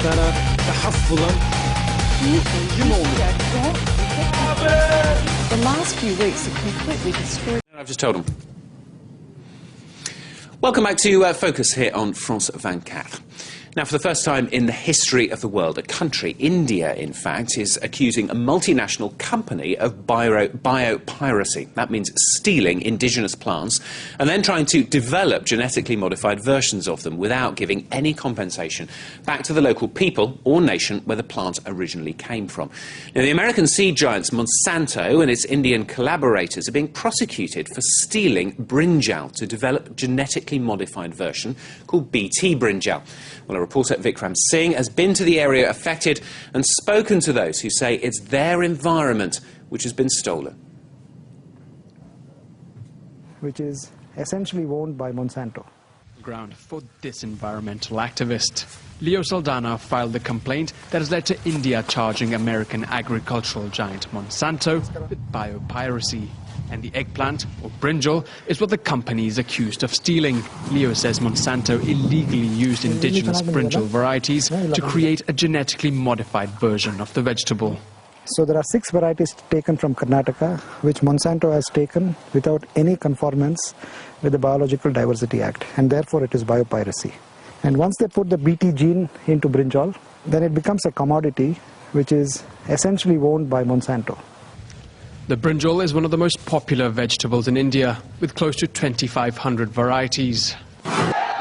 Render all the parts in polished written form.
السنة تحفظا. The last few weeks have completely destroyed. I've just told them. Welcome back to Focus here on France 24. Now, for the first time in the history of the world, a country, India in fact, is accusing a multinational company of biopiracy. That means stealing indigenous plants and then trying to develop genetically modified versions of them without giving any compensation back to the local people or nation where the plant originally came from. Now, the American seed giants Monsanto and its Indian collaborators are being prosecuted for stealing brinjal to develop a genetically modified version called Bt Brinjal. Well, a reporter Vikram Singh has been to the area affected and spoken to those who say it's their environment which has been stolen. Which is essentially owned by Monsanto. Ground for this environmental activist. Leo Saldana filed the complaint that has led to India charging American agricultural giant Monsanto with biopiracy. And the eggplant, or brinjal, is what the company is accused of stealing. Leo says Monsanto illegally used indigenous brinjal varieties to create a genetically modified version of the vegetable. So there are 6 varieties taken from Karnataka, which Monsanto has taken without any conformance with the Biological Diversity Act, and therefore it is biopiracy. And once they put the Bt gene into brinjal, then it becomes a commodity which is essentially owned by Monsanto. The brinjal is one of the most popular vegetables in India, with close to 2,500 varieties.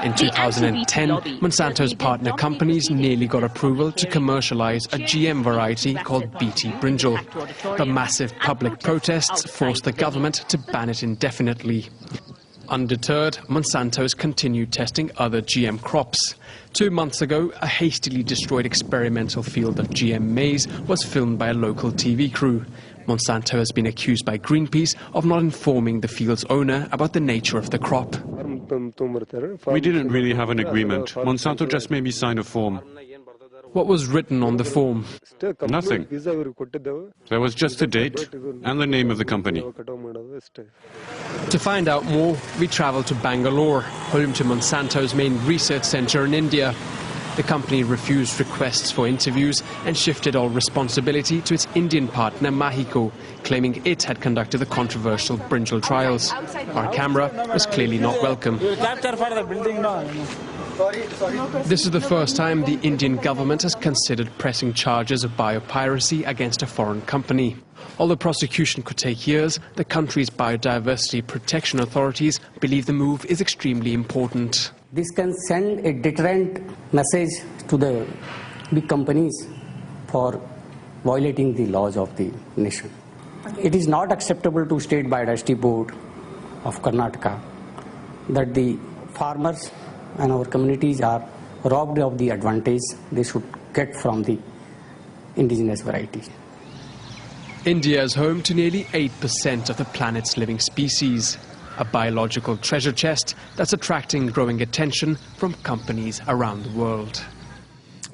In 2010, Monsanto's partner companies nearly got approval to commercialize a GM variety called Bt Brinjal. The massive public protests forced the government to ban it indefinitely. Undeterred, Monsanto has continued testing other GM crops. 2 months ago, a hastily destroyed experimental field of GM maize was filmed by a local TV crew. Monsanto has been accused by Greenpeace of not informing the field's owner about the nature of the crop. We didn't really have an agreement. Monsanto just made me sign a form. What was written on the form? Nothing. There was just a date and the name of the company. To find out more, we travelled to Bangalore, home to Monsanto's main research centre in India. The company refused requests for interviews and shifted all responsibility to its Indian partner Mahiko, claiming it had conducted the controversial brinjal trials. Our camera was clearly not welcome. This is the first time the Indian government has considered pressing charges of biopiracy against a foreign company. Although prosecution could take years, the country's biodiversity protection authorities believe the move is extremely important. This can send a deterrent message to the big companies for violating the laws of the nation. It is not acceptable to State Biodiversity Board of Karnataka that the farmers and our communities are robbed of the advantage they should get from the indigenous varieties. India is home to nearly 8% of the planet's living species, a biological treasure chest that's attracting growing attention from companies around the world.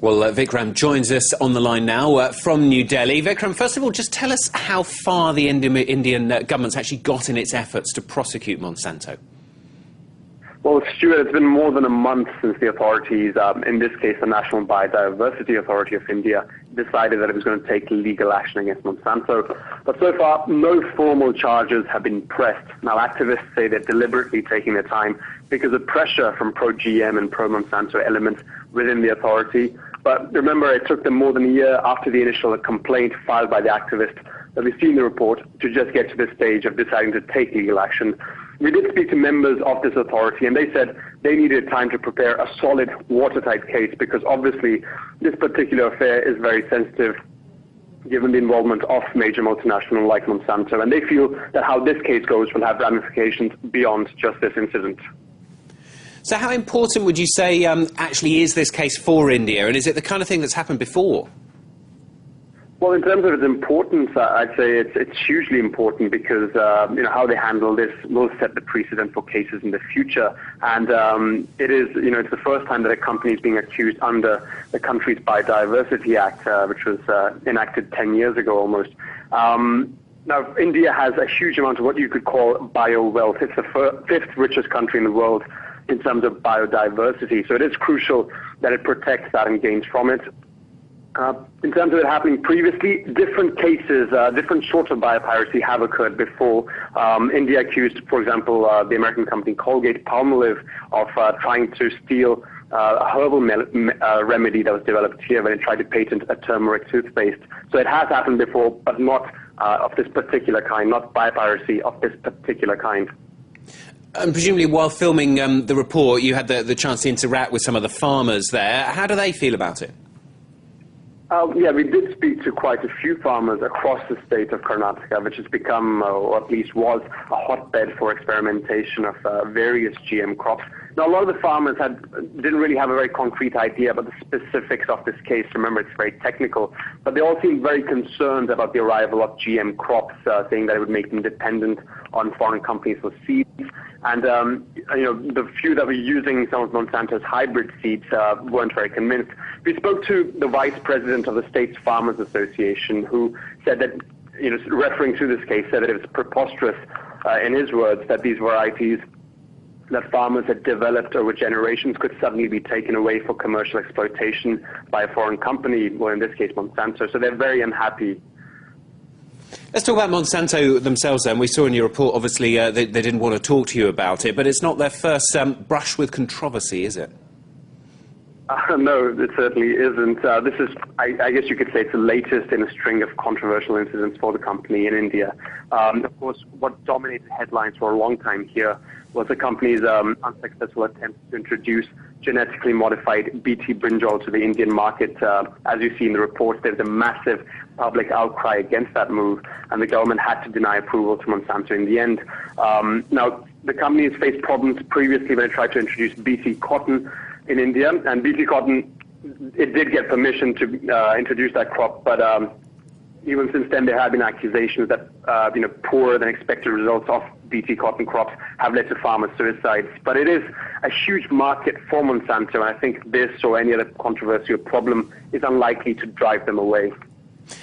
Well, Vikram joins us on the line now from New Delhi. Vikram, first of all, just tell us how far the Indian government's actually got in its efforts to prosecute Monsanto. Well, Stuart, it's been more than a month since the authorities, in this case the National Biodiversity Authority of India, decided that it was going to take legal action against Monsanto. But so far, no formal charges have been pressed. Now, activists say they're deliberately taking their time because of pressure from pro-GM and pro-Monsanto elements within the authority. But remember, it took them more than a year after the initial complaint filed by the activist that we've seen the report to just get to this stage of deciding to take legal action. We did speak to members of this authority, and they said they needed time to prepare a solid, watertight case because obviously this particular affair is very sensitive given the involvement of major multinationals like Monsanto, and they feel that how this case goes will have ramifications beyond just this incident. So how important would you say actually is this case for India, and is it the kind of thing that's happened before? Well, in terms of its importance, I'd say it's hugely important because how they handle this will set the precedent for cases in the future. And it's the first time that a company is being accused under the country's Biodiversity Act, which was enacted 10 years ago almost. Now, India has a huge amount of what you could call bio-wealth. It's the fifth richest country in the world in terms of biodiversity. So it is crucial that it protects that and gains from it. In terms of it happening previously, different cases, different sorts of biopiracy have occurred before. India accused, for example, the American company Colgate-Palmolive of trying to steal a herbal remedy that was developed here when it tried to patent a turmeric toothpaste. So it has happened before, but not of this particular kind, not biopiracy of this particular kind. And presumably while filming the report, you had the chance to interact with some of the farmers there. How do they feel about it? Yeah, we did speak to quite a few farmers across the state of Karnataka, which has become, or at least was, a hotbed for experimentation of various GM crops. Now, a lot of the farmers didn't really have a very concrete idea about the specifics of this case. Remember, it's very technical. But they all seemed very concerned about the arrival of GM crops, saying that it would make them dependent on foreign companies for seeds. And, the few that were using some of Monsanto's hybrid seeds weren't very convinced. We spoke to the vice president of the state's Farmers Association, who said that, referring to this case, said that it was preposterous, in his words, that these varieties that farmers had developed over generations could suddenly be taken away for commercial exploitation by a foreign company, or in this case Monsanto. So they're very unhappy. Let's talk about Monsanto themselves then. We saw in your report, obviously, they didn't want to talk to you about it, but it's not their first brush with controversy, is it? No, it certainly isn't. This is, I guess you could say, it's the latest in a string of controversial incidents for the company in India. Of course, what dominated headlines for a long time here was the company's unsuccessful attempt to introduce genetically modified Bt Brinjal to the Indian market. As you see in the reports, there's a massive public outcry against that move, and the government had to deny approval to Monsanto in the end. Now, the company has faced problems previously when it tried to introduce Bt cotton in India, and Bt cotton, it did get permission to introduce that crop, but even since then there have been accusations that poorer than expected results of Bt cotton crops have led to farmer suicides. But it is a huge market for Monsanto, and I think this or any other controversy or problem is unlikely to drive them away.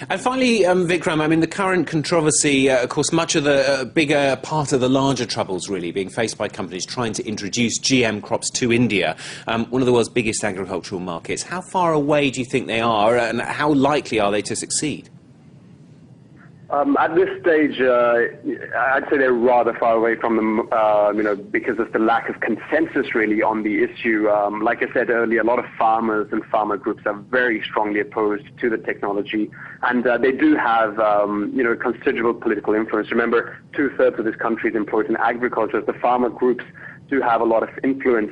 And finally, Vikram, I mean, the current controversy, of course, much of the bigger part of the larger troubles really being faced by companies trying to introduce GM crops to India, one of the world's biggest agricultural markets. How far away do you think they are, and how likely are they to succeed? At this stage, I'd say they're rather far away from them, because of the lack of consensus really on the issue. Like I said earlier, a lot of farmers and farmer groups are very strongly opposed to the technology, and they do have, considerable political influence. Remember, 2/3 of this country is employed in agriculture. The farmer groups do have a lot of influence.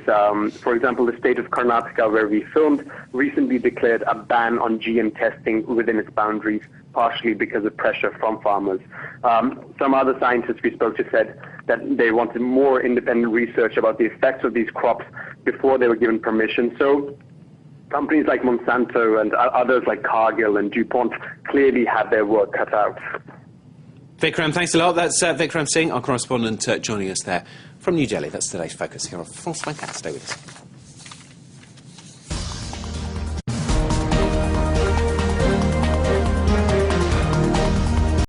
For example, the state of Karnataka, where we filmed, recently declared a ban on GM testing within its boundaries, partially because of pressure from farmers. Some other scientists we spoke to said that they wanted more independent research about the effects of these crops before they were given permission. So companies like Monsanto and others like Cargill and DuPont clearly have their work cut out. Vikram, thanks a lot. That's Vikram Singh, our correspondent, joining us there from New Delhi. That's today's focus here on France 24. Stay with us.